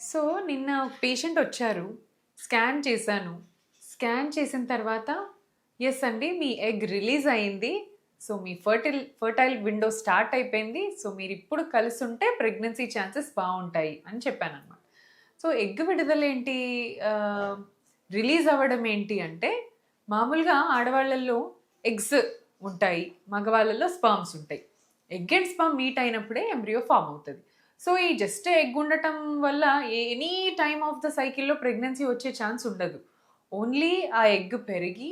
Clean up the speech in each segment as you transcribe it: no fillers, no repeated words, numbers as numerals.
So నిన్న ఒక patient వచ్చారు. స్కాన్ చేశాను. స్కాన్ చేసిన తర్వాత ఎస్ అండి మీ ఎగ్ రిలీజ్ అయింది. సో మీ ఫర్టైల్ విండో స్టార్ట్ అయిపోయింది. సో మీరు ఇప్పుడు కలిసి ఉంటే ప్రెగ్నెన్సీ ఛాన్సెస్ బాగుంటాయి అని చెప్పాను అనమాట. సో ఎగ్ విడుదల ఏంటి, రిలీజ్ అవ్వడం ఏంటి అంటే మామూలుగా ఆడవాళ్ళల్లో ఎగ్స్ ఉంటాయి, మగవాళ్ళల్లో స్పర్మ్స్ ఉంటాయి. ఎగ్ అండ్ స్పర్మ్ మీట్ అయినప్పుడే ఎంబ్రియో ఫామ్ అవుతుంది. సో ఈ జస్ట్ ఎగ్ ఉండటం వల్ల ఎనీ టైమ్ ఆఫ్ ద సైకిల్లో ప్రెగ్నెన్సీ వచ్చే ఛాన్స్ ఉండదు. ఓన్లీ ఆ ఎగ్ పెరిగి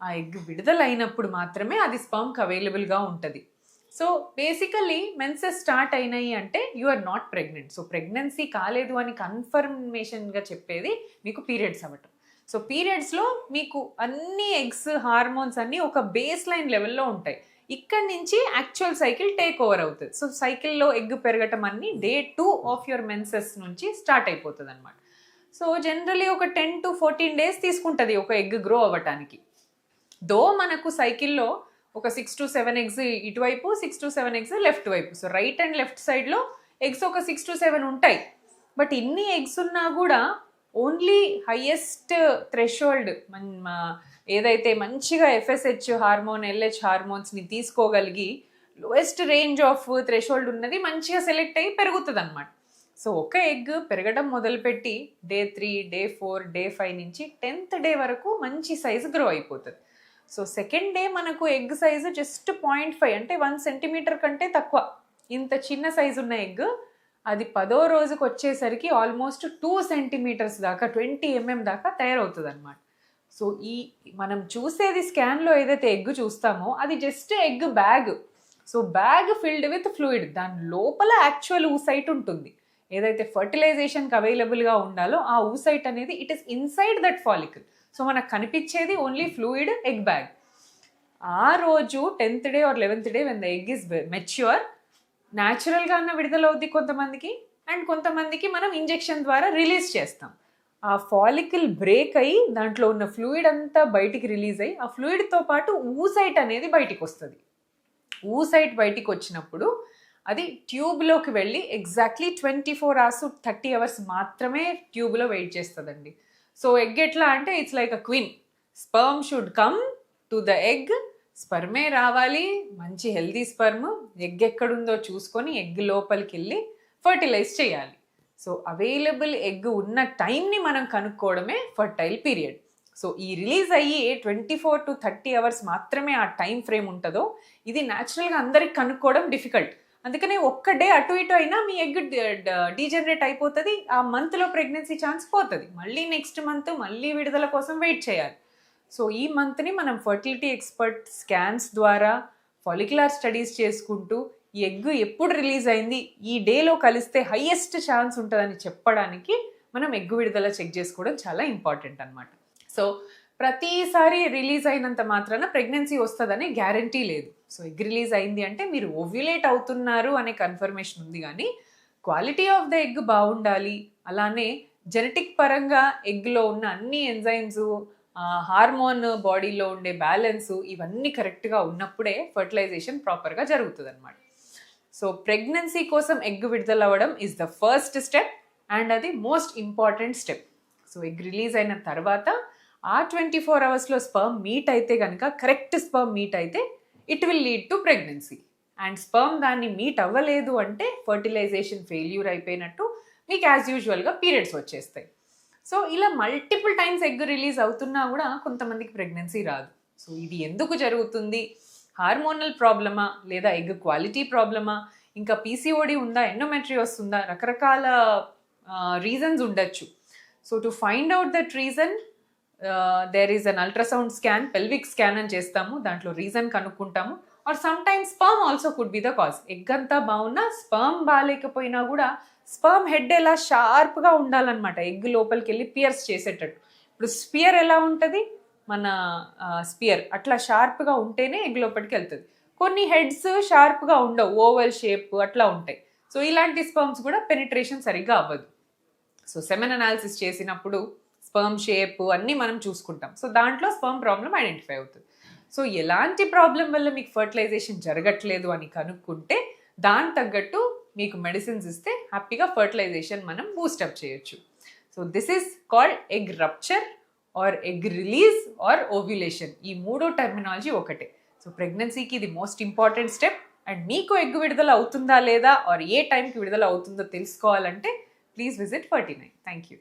ఆ ఎగ్ విడుదల అయినప్పుడు మాత్రమే అది స్పర్మ్కి అవైలబుల్గా ఉంటుంది. సో బేసికల్లీ మెన్సెస్ స్టార్ట్ అయినాయి అంటే you are not pregnant. So pregnancy కాలేదు అని కన్ఫర్మేషన్గా చెప్పేది మీకు పీరియడ్స్ అవ్వటం. సో పీరియడ్స్లో మీకు అన్ని ఎగ్స్ హార్మోన్స్ అన్నీ ఒక బేస్ లైన్ లెవెల్లో ఉంటాయి. ఇక్కడ నుంచి యాక్చువల్ సైకిల్ టేక్ ఓవర్ అవుతుంది. సో సైకిల్లో ఎగ్ పెరగటం అన్ని డే 2 ఆఫ్ యువర్ మెన్సెస్ నుంచి స్టార్ట్ అయిపోతుంది అనమాట. సో జనరలీ ఒక 10 to 14 days తీసుకుంటుంది ఒక ఎగ్ గ్రో అవ్వటానికి. దో మనకు సైకిల్లో ఒక 6 to 7 ఎగ్స్ ఇటువైపు, 6 to 7 ఎగ్స్ లెఫ్ట్ వైపు. సో రైట్ అండ్ లెఫ్ట్ సైడ్లో ఎగ్స్ ఒక 6 to 7 ఉంటాయి. బట్ ఇన్ని ఎగ్స్ ఉన్నా కూడా ఓన్లీ హైయెస్ట్ థ్రెషోల్డ్ ఏదైతే మంచిగా ఎఫ్ఎస్హెచ్ హార్మోన్, ఎల్హెచ్ హార్మోన్స్ని తీసుకోగలిగి లోయెస్ట్ రేంజ్ ఆఫ్ థ్రెషోల్డ్ ఉన్నది మంచిగా సెలెక్ట్ అయ్యి పెరుగుతుంది అనమాట. సో ఒక ఎగ్ పెరగడం మొదలుపెట్టి డే 3, డే 4, డే 5 నుంచి 10th డే వరకు మంచి సైజు గ్రో అయిపోతుంది. సో సెకండ్ డే మనకు ఎగ్ సైజు జస్ట్ 0.5 అంటే 1 centimeter కంటే తక్కువ. ఇంత చిన్న సైజు ఉన్న ఎగ్ అది 10వ రోజుకి వచ్చేసరికి ఆల్మోస్ట్ 2 centimeters దాకా 20 mm దాకా తయారవుతుంది అనమాట. సో ఈ మనం చూసేది స్కాన్లో ఏదైతే ఎగ్ చూస్తామో అది just egg bag. So bag filled with fluid, దాని లోపల యాక్చువల్ ఊసైట్ ఉంటుంది. ఏదైతే ఫర్టిలైజేషన్కి అవైలబుల్గా ఉండాలో ఆ ఊసైట్ అనేది it is inside that follicle. So మనకు కనిపించేది ఓన్లీ ఫ్లూయిడ్ ఎగ్ బ్యాగ్. ఆ రోజు 10th day or 11th day when the egg is mature, న్యాచురల్గా అన్న విడుదలవుద్ది కొంతమందికి, అండ్ కొంతమందికి మనం ఇంజెక్షన్ ద్వారా రిలీజ్ చేస్తాం. ఆ ఫాలికల్ బ్రేక్ అయ్యి దాంట్లో ఉన్న ఫ్లూయిడ్ అంతా బయటికి రిలీజ్ అయ్యి ఆ ఫ్లూయిడ్తో పాటు ఊసైట్ అనేది బయటికి వస్తుంది. ఊసైట్ బయటికి వచ్చినప్పుడు అది ట్యూబ్లోకి వెళ్ళి ఎగ్జాక్ట్లీ 24 hours 30 hours మాత్రమే ట్యూబ్లో వెయిట్ చేస్తుందండి. సో ఎగ్ ఎట్లా అంటే it's like a queen. Sperm should come to the egg, స్పర్మే రావాలి, మంచి హెల్దీ స్పర్మ్. ఎగ్ ఎక్కడుందో చూసుకొని ఎగ్ లోపలికి వెళ్ళి ఫర్టిలైజ్ చేయాలి. సో అవైలబుల్ ఎగ్ ఉన్న టైంని మనం కనుక్కోవడమే ఫర్టైల్ పీరియడ్. సో ఈ రిలీజ్ అయ్యి 24 to 30 hours మాత్రమే ఆ టైం ఫ్రేమ్ ఉంటుందో ఇది న్యాచురల్గా అందరికి కనుక్కోవడం డిఫికల్ట్. అందుకనే ఒక్క డే అటు ఇటు అయినా మీ ఎగ్ డీజనరేట్ అయిపోతుంది. ఆ మంత్లో ప్రెగ్నెన్సీ ఛాన్స్ పోతుంది. మళ్ళీ నెక్స్ట్ మంత్ మళ్ళీ విడుదల కోసం వెయిట్ చేయాలి. సో ఈ మంత్ని మనం ఫర్టిలిటీ ఎక్స్పర్ట్ స్కాన్స్ ద్వారా ఫాలిక్యులర్ స్టడీస్ చేసుకుంటూ ఈ ఎగ్ ఎప్పుడు రిలీజ్ అయింది, ఈ డేలో కలిస్తే హైయెస్ట్ ఛాన్స్ ఉంటుందని చెప్పడానికి మనం ఎగ్ విడుదల చెక్ చేసుకోవడం చాలా ఇంపార్టెంట్ అనమాట. సో ప్రతిసారి రిలీజ్ అయినంత మాత్రాన ప్రెగ్నెన్సీ వస్తుందని గ్యారంటీ లేదు. సో ఎగ్ రిలీజ్ అయింది అంటే మీరు ఓవ్యులేట్ అవుతున్నారు అనే కన్ఫర్మేషన్ ఉంది, కానీ క్వాలిటీ ఆఫ్ ద ఎగ్ బాగుండాలి. అలానే జెనెటిక్ పరంగా ఎగ్లో ఉన్న అన్ని ఎంజైమ్స్, హార్మోన్ బాడీలో ఉండే బ్యాలెన్స్ ఇవన్నీ కరెక్ట్గా ఉన్నప్పుడే ఫర్టిలైజేషన్ ప్రాపర్గా జరుగుతుంది అనమాట. సో ప్రెగ్నెన్సీ కోసం ఎగ్ విడుదల అవ్వడం is the first step and అది most important step. So egg release అయిన తర్వాత ఆ 24 hours స్పర్మ్ మీట్ అయితే కనుక, కరెక్ట్ స్పర్మ్ మీట్ అయితే it will lead to pregnancy. And sperm దాన్ని మీట్ అవ్వలేదు అంటే ఫర్టిలైజేషన్ ఫెయిల్యూర్ అయిపోయినట్టు, మీకు యాజ్ యూజువల్గా పీరియడ్స్ వచ్చేస్తాయి. సో ఇలా మల్టిపుల్ టైమ్స్ ఎగ్ రిలీజ్ అవుతున్నా కూడా కొంతమందికి ప్రెగ్నెన్సీ రాదు. సో ఇది ఎందుకు జరుగుతుంది? హార్మోనల్ ప్రాబ్లమా, లేదా ఎగ్ క్వాలిటీ ప్రాబ్లమా, ఇంకా పీసీఓడి ఉందా, ఎండోమెట్రియోస్ ఉందా, రకరకాల రీజన్స్ ఉండొచ్చు. So to find out that reason there is an ultrasound scan, pelvic scan అని చేస్తాము. దాంట్లో రీజన్ కనుక్కుంటాము. Or sometimes sperm also could be the cause. Egg అంతా బాగున్నా స్పర్మ్ బాగాలేకపోయినా కూడా స్పర్మ్ హెడ్ ఎలా షార్ప్గా ఉండాలన్నమాట, ఎగ్ లోపలికి వెళ్ళి పియర్స్ చేసేటట్టు. ఇప్పుడు స్పియర్ ఎలా ఉంటుంది, మన స్పియర్ అట్లా షార్ప్గా ఉంటేనే ఎగ్ లోపలికి వెళ్తుంది. కొన్ని హెడ్స్ షార్ప్గా ఉండవు, ఓవల్ షేప్ అట్లా ఉంటాయి. సో ఇలాంటి స్పర్మ్స్ కూడా పెనిట్రేషన్ సరిగ్గా అవ్వదు. సో సెమెన్ అనాలిసిస్ చేసినప్పుడు స్పర్మ్ షేప్ అన్నీ మనం చూసుకుంటాం. సో దాంట్లో స్పర్మ్ ప్రాబ్లం ఐడెంటిఫై అవుతుంది. సో ఎలాంటి ప్రాబ్లం వల్ల మీకు ఫర్టిలైజేషన్ జరగట్లేదు అని కనుక్కుంటే దాని తగ్గట్టు మీకు మెడిసిన్స్ ఇస్తే హ్యాపీగా ఫర్టిలైజేషన్ మనం బూస్టప్ చేయొచ్చు. So this is called egg rupture or egg release are ovulation. ఈ మూడో టర్మినాలజీ ఒకటే. సో ప్రెగ్నెన్సీకి ఇది మోస్ట్ ఇంపార్టెంట్ స్టెప్. అండ్ మీకు ఎగ్ విడుదల అవుతుందా లేదా ఆర్ ఏ టైంకి విడుదల అవుతుందో తెలుసుకోవాలంటే ప్లీజ్ విజిట్ 49. Thank you.